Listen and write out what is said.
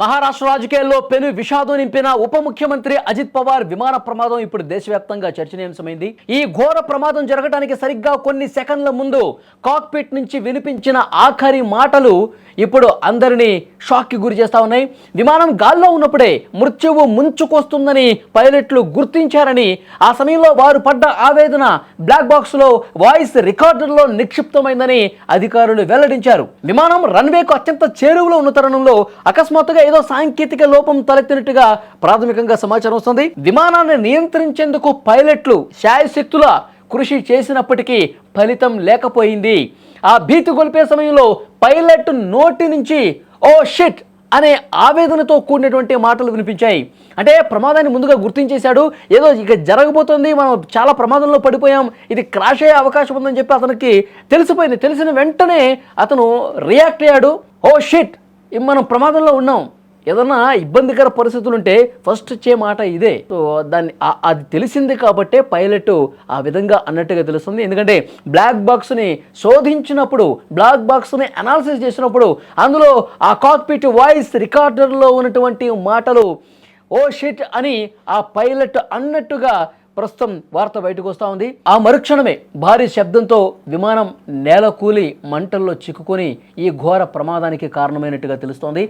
మహారాష్ట్ర రాజకీయాల్లో పెను విషాదం నింపిన ఉప ముఖ్యమంత్రి అజిత్ పవార్ విమాన ప్రమాదం ఇప్పుడు దేశవ్యాప్తంగా చర్చనీయాంశమైంది. ఈ ఘోర ప్రమాదం జరగడానికి సరిగ్గా కొన్ని సెకండ్ల ముందు కాక్పిట్ నుంచి వినిపించిన ఆఖరి మాటలు ఇప్పుడు అందరినీ షాక్కి గురి చేస్తా ఉన్నాయి. విమానం గాల్లో ఉన్నప్పుడే మృత్యువు ముంచుకొస్తుందని పైలట్లు గుర్తించారని, ఆ సమయంలో వారు పడ్డ ఆవేదన బ్లాక్ బాక్స్లో వాయిస్ రికార్డర్లో నిక్షిప్తమైందని అధికారులు వెల్లడించారు. విమానం రన్వేకు అత్యంత చేరువలో ఉన్న తరుణంలో అకస్మాత్తుగా ఏదో సాంకేతిక లోపం తలెత్తినట్టుగా ప్రాథమికంగా సమాచారం వస్తుంది. విమానాన్ని నియంత్రించేందుకు పైలట్లు శాయశక్తుల కృషి చేసినప్పటికీ ఫలితం లేకపోయింది. ఆ భీతి గొలిపే సమయంలో పైలట్ నోటి నుంచి ఓ షిట్ అనే ఆవేదనతో కూడినటువంటి మాటలు వినిపించాయి. అంటే ప్రమాదాన్ని ముందుగా గుర్తించేశాడు, ఏదో ఇక జరగబోతుంది, మనం చాలా ప్రమాదంలో పడిపోయాం, ఇది క్రాష్ అయ్యే అవకాశం ఉందని చెప్పి అతనికి తెలిసిపోయింది. తెలిసిన వెంటనే అతను రియాక్ట్ అయ్యాడు. ఓ షిట్, మనం ప్రమాదంలో ఉన్నాం, ఏదన్నా ఇబ్బందికర పరిస్థితులు ఉంటే ఫస్ట్ వచ్చే మాట ఇదే. సో దాన్ని అది తెలిసింది కాబట్టే పైలట్ ఆ విధంగా అన్నట్టుగా తెలుస్తుంది. ఎందుకంటే బ్లాక్ బాక్స్ని శోధించినప్పుడు, బ్లాక్ బాక్స్ని అనాలిసిస్ చేసినప్పుడు అందులో ఆ కాక్పిట్ వాయిస్ రికార్డర్లో ఉన్నటువంటి మాటలు ఓ షిట్ అని ఆ పైలట్ అన్నట్టుగా ప్రస్తుతం వార్త బయటకు వస్తూ ఉంది. ఆ మరుక్షణమే భారీ శబ్దంతో విమానం నేల కూలి మంటల్లో చిక్కుకొని ఈ ఘోర ప్రమాదానికి కారణమైనట్టుగా తెలుస్తోంది.